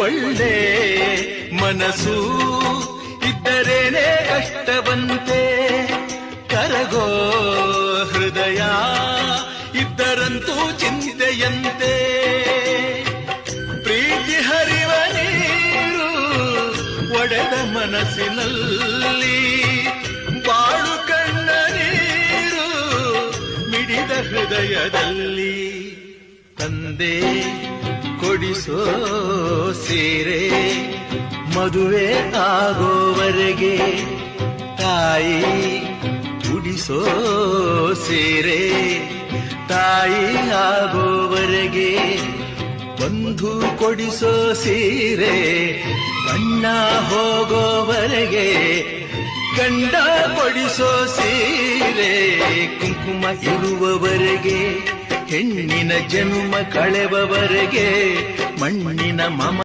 ಒಳ್ಳೆ ಮನಸ್ಸು ಇದ್ದರೇನೆ ಕಷ್ಟವಂತೆ, ಕರಗೋ ಹೃದಯ ಇದ್ದರಂತೂ ಚಿಂತೆಯಂತೆ. ಪ್ರೀತಿ ಹರಿವ ನೀರು ಒಡೆದ ಮನಸ್ಸಿನಲ್ಲಿ, ಬಾಳು ಕಣ್ಣ ನೀರು ಮಿಡಿದ ಹೃದಯದಲ್ಲಿ. ತಂದೆ ಕೊಡಿಸೋ ಸೀರೆ ಮದುವೆ ಆಗೋವರೆಗೆ, ತಾಯಿ ಉಡಿಸೋ ಸೀರೆ ತಾಯಿ ಆಗೋವರೆಗೆ, ಬಂಧು ಕೊಡಿಸೋ ಸೀರೆ ಬಣ್ಣ ಹೋಗೋವರೆಗೆ, ಗಂಡ ಕೊಡಿಸೋ ಸೀರೆ ಕುಂಕುಮ ಇರುವವರೆಗೆ, ಹೆಣ್ಣಿನ ಜನ್ಮ ಕಳೆವವರೆಗೆ ಮಣ್ಣಿನ ಮಮ